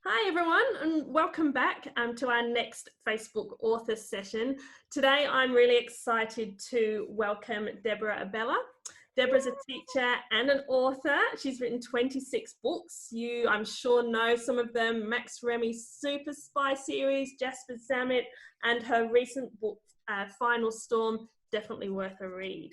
Hi everyone, and welcome back to our next Facebook author session. Today I'm really excited to welcome Deborah Abela. Deborah's a teacher and an author. She's written 26 books. You, I'm sure, know some of them: Max Remy's Super Spy series, Jasper Zammit, and her recent book, Final Storm, definitely worth a read.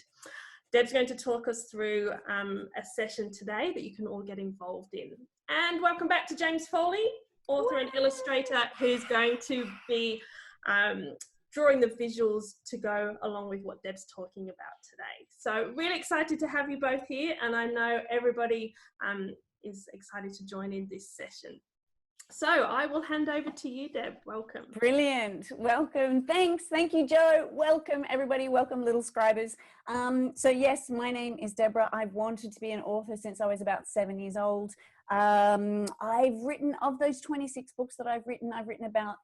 Deb's going to talk us through a session today that you can all get involved in. And welcome back to James Foley, author and illustrator, who's going to be drawing the visuals to go along with what Deb's talking about today. So really excited to have you both here, and I know everybody is excited to join in this session. So I will hand over to you, Deb. Welcome. Brilliant. Welcome. Thanks. Thank you, Joe. Welcome, everybody. Welcome, Littlescribers. So yes, my name is Deborah. I've wanted to be an author since I was about 7 years old. I've written, of those 26 books that I've written about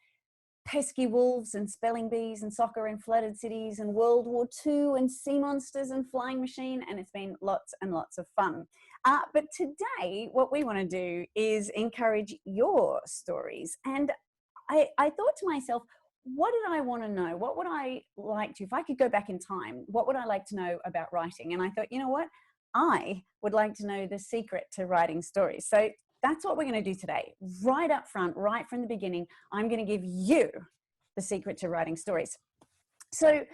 pesky wolves and spelling bees and soccer and flooded cities and World War II and sea monsters and flying machine, and it's been lots and lots of fun. But today, what we want to do is encourage your stories. And I thought to myself, what did I want to know? What would I like to, if I could go back in time, what would I like to know about writing? And I thought, you know what? I would like to know the secret to writing stories. So that's what we're going to do today. Right up front, right from the beginning, I'm going to give you the secret to writing stories. So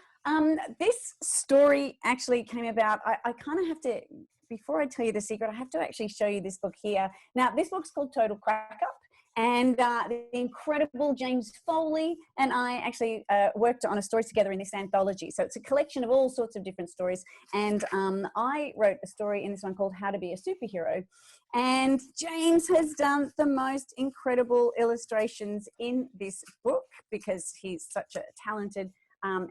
this story actually came about, I kind of have to, before I tell you the secret, I have to actually show you this book here. Now, this book's called Total Crack Up. And the incredible James Foley and I actually worked on a story together in this anthology. So it's a collection of all sorts of different stories. And I wrote a story in this one called How to Be a Superhero. And James has done the most incredible illustrations in this book because he's such a talented,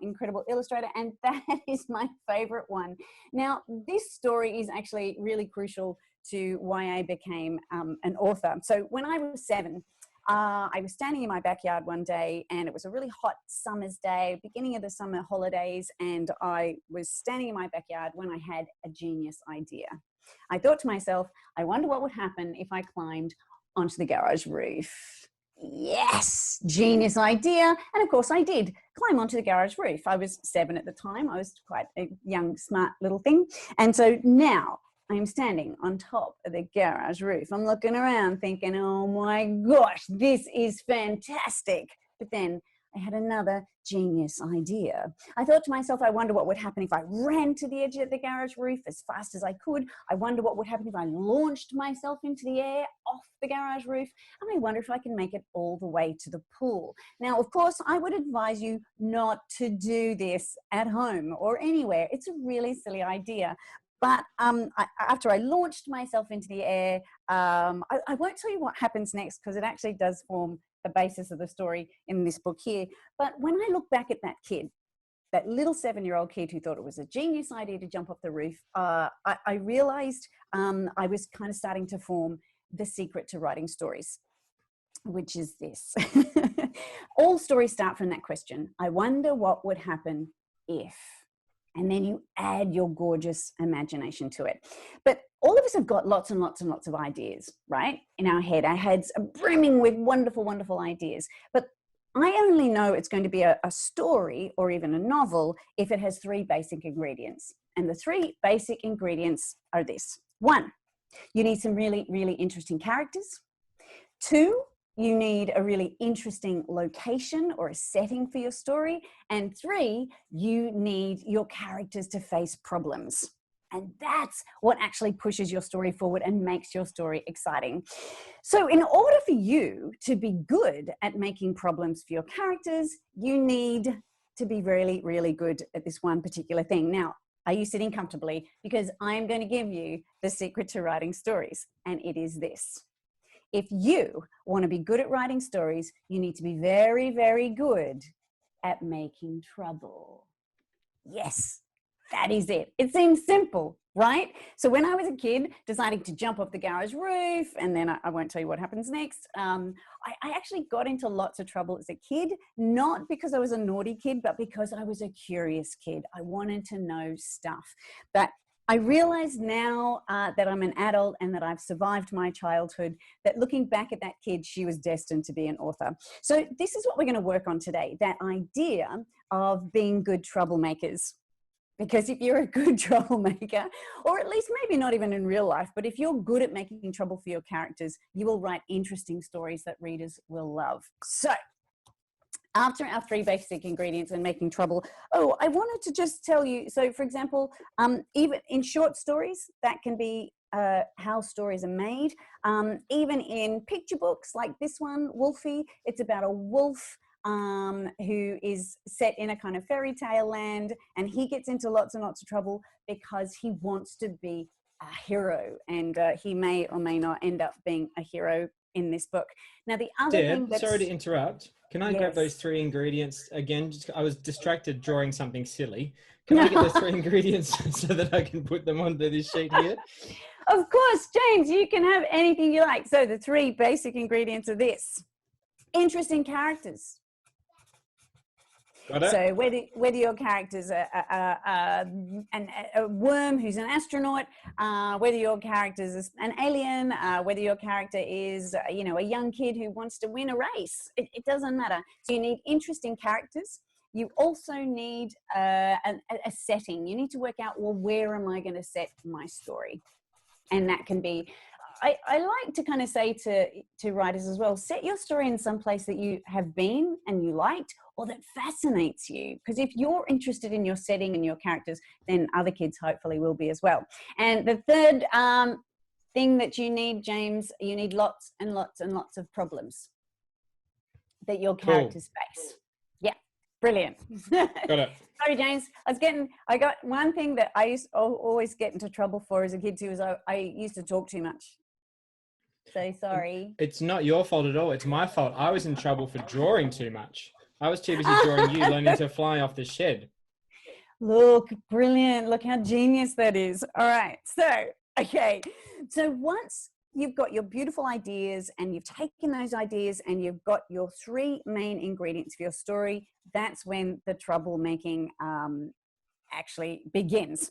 incredible illustrator. And that is my favorite one. Now, this story is actually really crucial to why I became an author. So when I was 7, I was standing in my backyard one day, and it was a really hot summer's day, beginning of the summer holidays, and I was standing in my backyard when I had a genius idea. I thought to myself, I wonder what would happen if I climbed onto the garage roof. Yes, genius idea. And of course I did climb onto the garage roof. I was 7 at the time. I was quite a young, smart little thing. And so now I'm standing on top of the garage roof. I'm looking around thinking, oh my gosh, this is fantastic. But then I had another genius idea. I thought to myself, I wonder what would happen if I ran to the edge of the garage roof as fast as I could. I wonder what would happen if I launched myself into the air off the garage roof. And I wonder if I can make it all the way to the pool. Now, of course, I would advise you not to do this at home or anywhere. It's a really silly idea. But after I launched myself into the air, I won't tell you what happens next because it actually does form the basis of the story in this book here. But when I look back at that kid, that little 7-year-old kid who thought it was a genius idea to jump off the roof, I realized I was kind of starting to form the secret to writing stories, which is this. All stories start from that question. I wonder what would happen if. And then you add your gorgeous imagination to it. But all of us have got lots and lots and lots of ideas, right? In our head. Our heads are brimming with wonderful, wonderful ideas. But I only know it's going to be a story or even a novel if it has 3 basic ingredients. And the 3 basic ingredients are this. 1, you need some really, really interesting characters. 2, you need a really interesting location or a setting for your story. And 3, you need your characters to face problems. And that's what actually pushes your story forward and makes your story exciting. So in order for you to be good at making problems for your characters, you need to be really, really good at this one particular thing. Now, are you sitting comfortably? Because I'm going to give you the secret to writing stories. And it is this. If you want to be good at writing stories, you need to be very, very good at making trouble. Yes, that is it. It seems simple, right? So when I was a kid deciding to jump off the garage roof, and then I won't tell you what happens next, I actually got into lots of trouble as a kid, not because I was a naughty kid, but because I was a curious kid. I wanted to know stuff. But I realize now that I'm an adult and that I've survived my childhood, that looking back at that kid, she was destined to be an author. So this is what we're going to work on today, that idea of being good troublemakers. Because if you're a good troublemaker, or at least maybe not even in real life, but if you're good at making trouble for your characters, you will write interesting stories that readers will love. So after our 3 basic ingredients in making trouble, I wanted to just tell you, so for example, even in short stories, that can be how stories are made. Even in picture books like this one, Wolfie, it's about a wolf who is set in a kind of fairy tale land, and he gets into lots and lots of trouble because he wants to be a hero, and he may or may not end up being a hero in this book. Now, the other thing that's... Sorry to interrupt. Can I grab those 3 ingredients again? I was distracted drawing something silly. Can I get those 3 ingredients so that I can put them onto this sheet here? Of course, James, you can have anything you like. So the 3 basic ingredients are this. Interesting characters. Got it. So whether your character's a worm who's an astronaut, whether your character's an alien, whether your character is, a young kid who wants to win a race, it doesn't matter. So you need interesting characters. You also need a setting. You need to work out, well, where am I going to set my story? And that can be... I like to kind of say to writers as well, set your story in some place that you have been and you liked, or that fascinates you. Because if you're interested in your setting and your characters, then other kids hopefully will be as well. And the third thing that you need, James, you need lots and lots and lots of problems that your characters face. Yeah, brilliant. Got it. Sorry, James. I got one thing that I used to always get into trouble for as a kid too, is I used to talk too much. So sorry. It's not your fault at all. It's my fault. I was in trouble for drawing too much. I was too busy drawing you learning to fly off the shed. Look, brilliant. Look how genius that is. All right. So, okay. So once you've got your beautiful ideas and you've taken those ideas and you've got your 3 main ingredients for your story, that's when the troublemaking actually begins.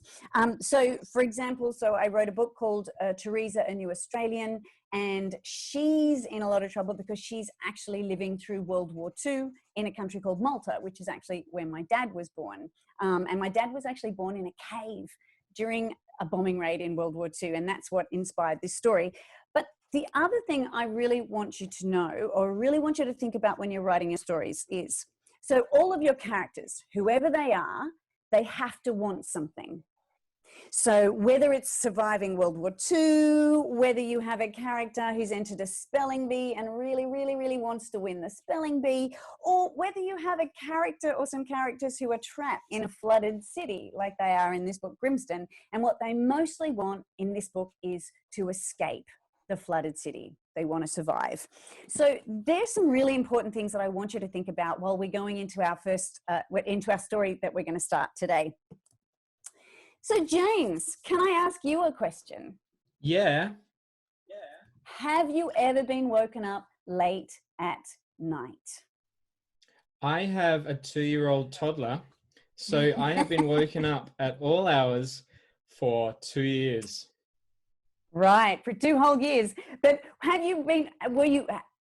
So for example, I wrote a book called Teresa, a New Australian, and she's in a lot of trouble because she's actually living through World War II in a country called Malta, which is actually where my dad was born. And my dad was actually born in a cave during a bombing raid in World War II, and that's what inspired this story. But the other thing I really want you to know, or really want you to think about when you're writing your stories is, so all of your characters, whoever they are, they have to want something. So whether it's surviving World War II, whether you have a character who's entered a spelling bee and really, really, really wants to win the spelling bee, or whether you have a character or some characters who are trapped in a flooded city like they are in this book, Grimston, and what they mostly want in this book is to escape the flooded city. They want to survive. So there's some really important things that I want you to think about while we're going into our into our story that we're going to start today. So James, can I ask you a question? Yeah. Have you ever been woken up late at night? I have a 2-year-old toddler, so I have been woken up at all hours for 2 years. Right, for 2 whole years. But had you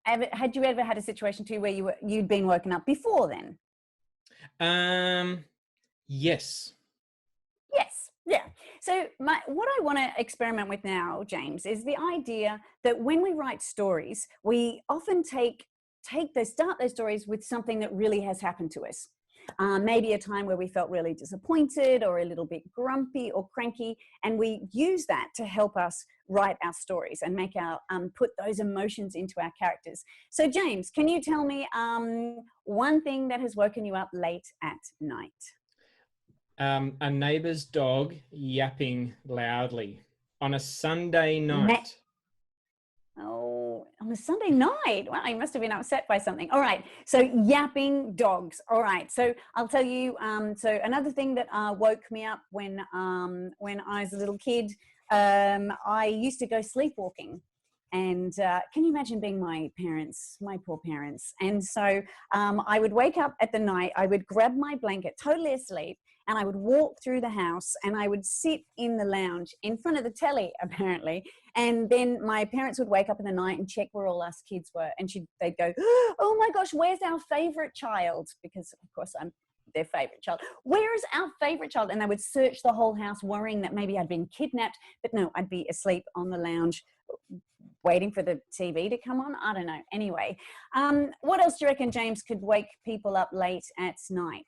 ever had a situation too where you'd been woken up before then? Yes. Yes, yeah. So what I want to experiment with now, James, is the idea that when we write stories, we often start those stories with something that really has happened to us. Maybe a time where we felt really disappointed or a little bit grumpy or cranky, and we use that to help us write our stories and make put those emotions into our characters. So James, can you tell me one thing that has woken you up late at night? A neighbour's dog yapping loudly on a Sunday night. Oh, on a Sunday night. Well, you must have been upset by something. All right. So yapping dogs. All right. So I'll tell you. So another thing that woke me up when I was a little kid, I used to go sleepwalking. And can you imagine being my parents, my poor parents? And so I would wake up at the night, I would grab my blanket, totally asleep, and I would walk through the house and I would sit in the lounge in front of the telly, apparently. And then my parents would wake up in the night and check where all us kids were. And they'd go, oh my gosh, where's our favorite child? Because of course I'm their favorite child. Where is our favorite child? And they would search the whole house worrying that maybe I'd been kidnapped, but no, I'd be asleep on the lounge waiting for the TV to come on. I don't know. Anyway, what else do you reckon, James, could wake people up late at night?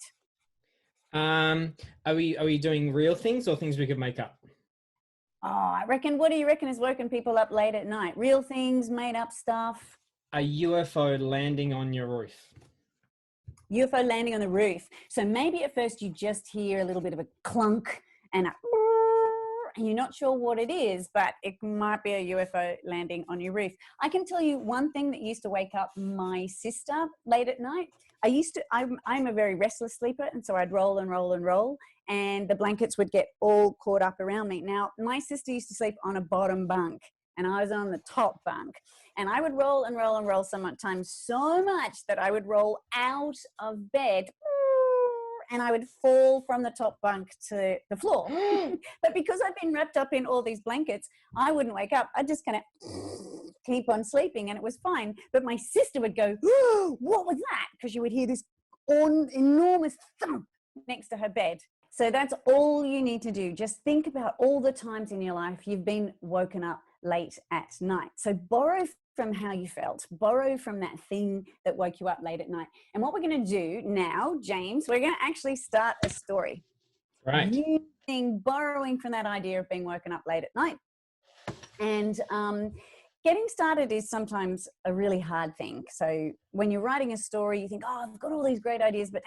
Are we doing real things or things we could make up? Oh, I reckon, what do you reckon has woken people up late at night? Real things, made up stuff? A UFO landing on your roof. UFO landing on the roof. So maybe at first you just hear a little bit of a clunk and you're not sure what it is, but it might be a UFO landing on your roof. I can tell you one thing that used to wake up my sister late at night. I'm a very restless sleeper, and so I'd roll and roll and roll, and the blankets would get all caught up around me. Now, my sister used to sleep on a bottom bunk, and I was on the top bunk, and I would roll and roll and roll sometimes so much that I would roll out of bed and I would fall from the top bunk to the floor. But because I've been wrapped up in all these blankets, I wouldn't wake up. I'd just kind of keep on sleeping and it was fine. But my sister would go, what was that? Because you would hear this enormous thump next to her bed. So that's all you need to do. Just think about all the times in your life you've been woken up late at night. So borrow from how you felt, borrow from that thing that woke you up late at night. And what we're going to do now, James, we're going to actually start a story. Right. Borrowing from that idea of being woken up late at night. And getting started is sometimes a really hard thing. So when you're writing a story, you think, oh, I've got all these great ideas, but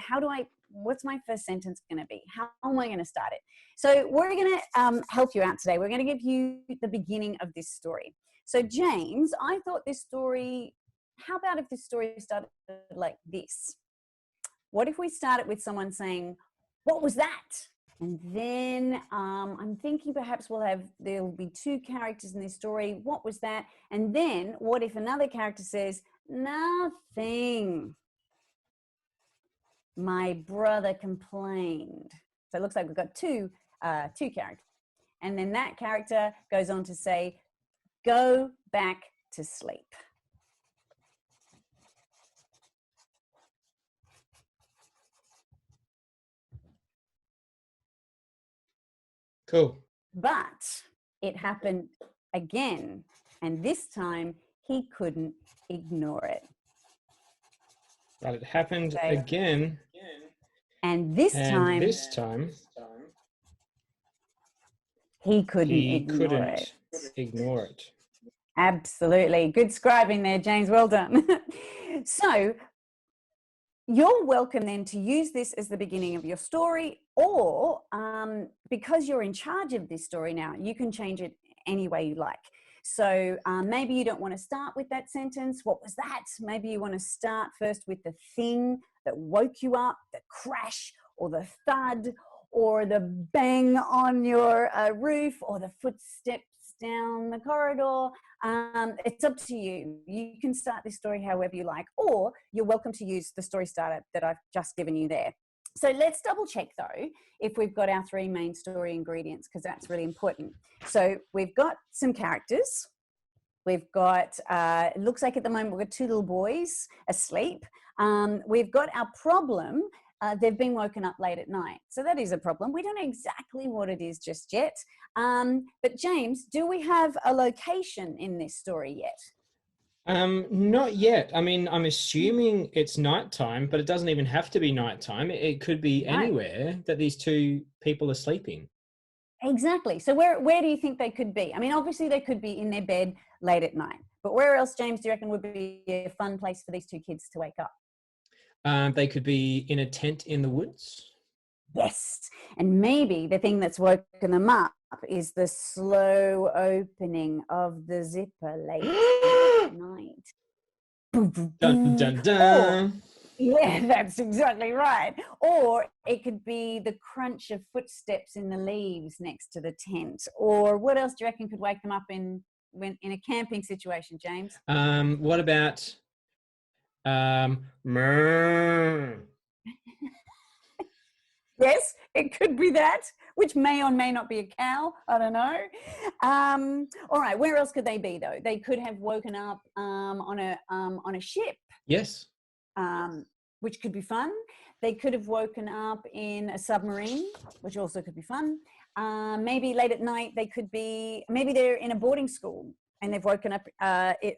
what's my first sentence going to be? How am I going to start it? So we're going to help you out today. We're going to give you the beginning of this story. So James, I thought how about if this story started like this? What if we started with someone saying, what was that? And then I'm thinking perhaps there'll be two characters in this story. What was that? And then what if another character says, nothing. My brother complained. So it looks like we've got two characters. And then that character goes on to say, go back to sleep. Cool. But it happened again, and this time he couldn't ignore it. But it happened again. And this time he couldn't ignore it. Absolutely. Good scribing there, James. Well done. So you're welcome then to use this as the beginning of your story, or because you're in charge of this story now, you can change it any way you like. So maybe you don't want to start with that sentence. What was that? Maybe you want to start first with the thing that woke you up, the crash or the thud or the bang on your roof or the footsteps down the corridor. It's up to you. You can start this story however you like, or you're welcome to use the story starter that I've just given you there. So let's double check though if we've got our three main story ingredients, because that's really important. So we've got some characters. We've got, it looks like at the moment we've got two little boys asleep. We've got our problem. They've been woken up late at night. So that is a problem. We don't know exactly what it is just yet. But James, do we have a location in this story yet? Not yet. I mean, I'm assuming it's nighttime, but it doesn't even have to be nighttime. It could be anywhere that these two people are sleeping. Exactly. So where do you think they could be? I mean, obviously they could be in their bed late at night, but where else, James, do you reckon would be a fun place for these two kids to wake up? They could be in a tent in the woods. Yes. And maybe the thing that's woken them up is the slow opening of the zipper late at night. Dun, dun, dun. Or, yeah, that's exactly right. Or it could be the crunch of footsteps in the leaves next to the tent. Or what else do you reckon could wake them up in when in a camping situation, James? What about mrrr? Yes, it could be that, which may or may not be a cow. I don't know. All right, where else could they be though? They could have woken up on a ship. Yes. Which could be fun. They could have woken up in a submarine, which also could be fun. Maybe late at night they could be. Maybe they're in a boarding school and they've woken up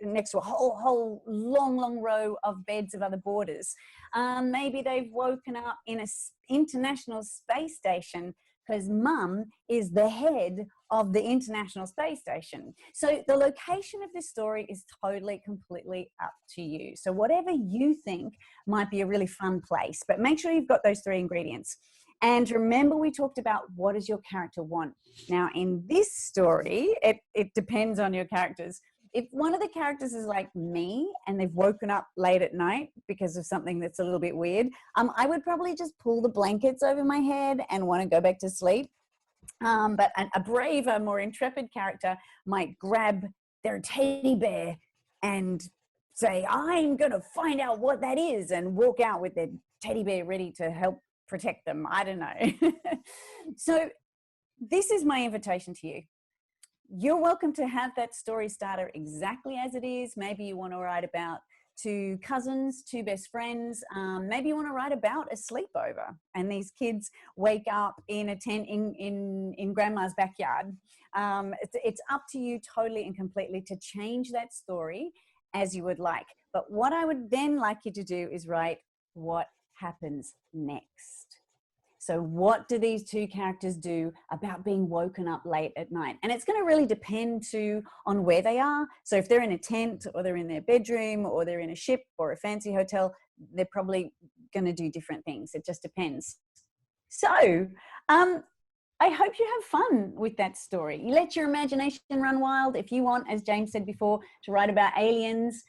next to a whole long row of beds of other boarders. Maybe they've woken up in an international space station because mum is the head of the International Space Station. So the location of this story is totally, completely up to you. So whatever you think might be a really fun place, but make sure you've got those 3 ingredients. And remember, we talked about what does your character want? Now, in this story, it depends on your characters. If one of the characters is like me and they've woken up late at night because of something that's a little bit weird, I would probably just pull the blankets over my head and want to go back to sleep. But a braver, more intrepid character might grab their teddy bear and say, I'm going to find out what that is, and walk out with their teddy bear ready to help protect them. I don't know. So this is my invitation to you. You're welcome to have that story starter exactly as it is. Maybe you want to write about 2 cousins, 2 best friends. Maybe you want to write about a sleepover and these kids wake up in a tent in grandma's backyard. It's up to you totally and completely to change that story as you would like. But what I would then like you to do is write what happens next. So what do these 2 characters do about being woken up late at night? And it's going to really depend on where they are. So if they're in a tent, or they're in their bedroom, or they're in a ship or a fancy hotel, they're probably going to do different things. It just depends. So I hope you have fun with that story. You let your imagination run wild. If you want, as James said before, to write about aliens,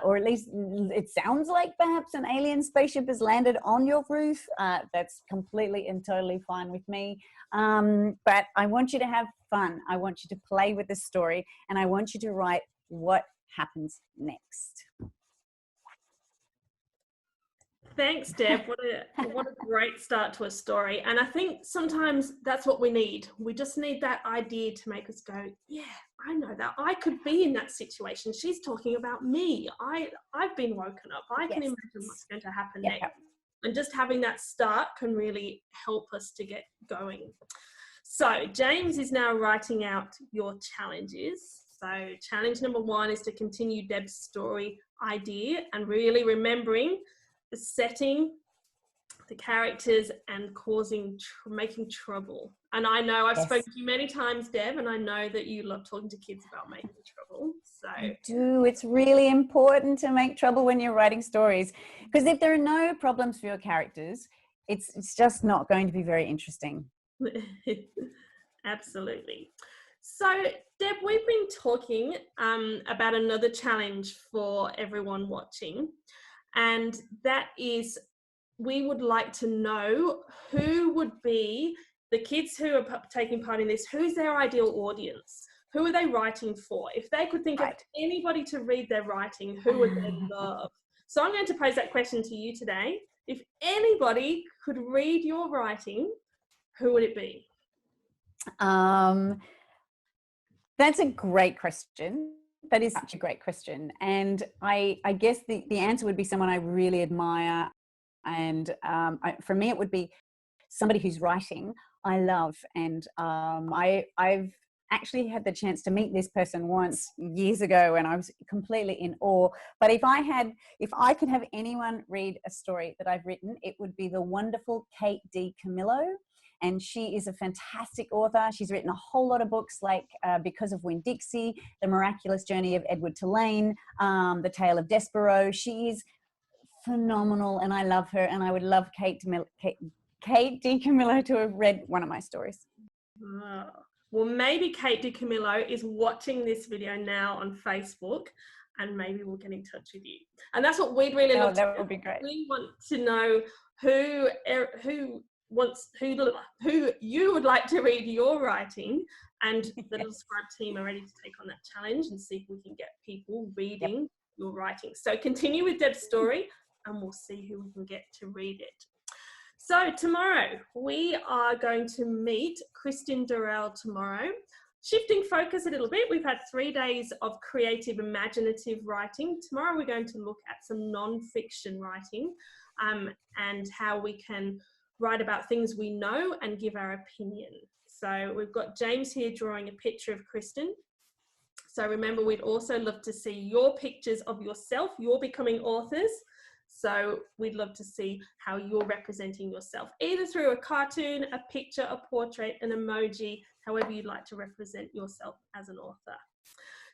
or at least it sounds like perhaps an alien spaceship has landed on your roof, that's completely and totally fine with me. But I want you to have fun. I want you to play with the story, and I want you to write what happens next. Thanks, Deb. What a great start to a story. And I think sometimes that's what we need. We just need that idea to make us go, yeah, I know that. I could be in that situation. She's talking about me. I've been woken up. I can imagine what's going to happen next. And just having that start can really help us to get going. So James is now writing out your challenges. So challenge number 1 is to continue Deb's story idea and really remembering the setting, the characters, and making trouble. And I know I've spoken to you many times, Deb, and I know that you love talking to kids about making trouble. So I do. It's really important to make trouble when you're writing stories, because if there are no problems for your characters, it's just not going to be very interesting. Absolutely. So Deb, we've been talking about another challenge for everyone watching. And that is, we would like to know who would be the kids who are taking part in this, who's their ideal audience? Who are they writing for? If they could think of anybody to read their writing, who would they love? So I'm going to pose that question to you today. If anybody could read your writing, who would it be? That's a great question. That is such a great question. And I guess the answer would be someone I really admire. And for me, it would be somebody whose writing I love. And I've actually had the chance to meet this person once years ago, and I was completely in awe. But if I could have anyone read a story that I've written, it would be the wonderful Kate DiCamillo. And she is a fantastic author. She's written a whole lot of books like Because of Winn-Dixie, The Miraculous Journey of Edward Tulane, The Tale of Despereaux. She is phenomenal, and I love her. And I would love Kate DiCamillo to have read one of my stories. Oh. Well, maybe Kate DiCamillo is watching this video now on Facebook, and maybe we'll get in touch with you. And that's what we'd really love to do. That would be great. We want to know who who you would like to read your writing, and the Littlescribe team are ready to take on that challenge and see if we can get people reading your writing. So continue with Deb's story and we'll see who we can get to read it. So tomorrow we are going to meet Kristin Durrell tomorrow. Shifting focus a little bit, we've had 3 days of creative, imaginative writing. Tomorrow we're going to look at some non-fiction writing and how we can write about things we know and give our opinion. So we've got James here drawing a picture of Kristin. So remember, we'd also love to see your pictures of yourself. You're becoming authors. So we'd love to see how you're representing yourself, either through a cartoon, a picture, a portrait, an emoji, however you'd like to represent yourself as an author.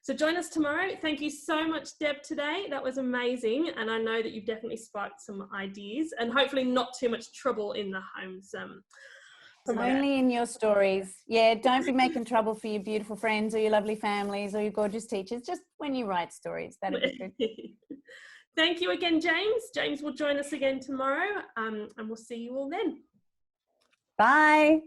So join us tomorrow. Thank you so much, Deb, today. That was amazing. And I know that you've definitely sparked some ideas and hopefully not too much trouble in the homes. Only in your stories. Yeah, don't be making trouble for your beautiful friends or your lovely families or your gorgeous teachers, just when you write stories. That'd be good. Thank you again, James. James will join us again tomorrow, and we'll see you all then. Bye.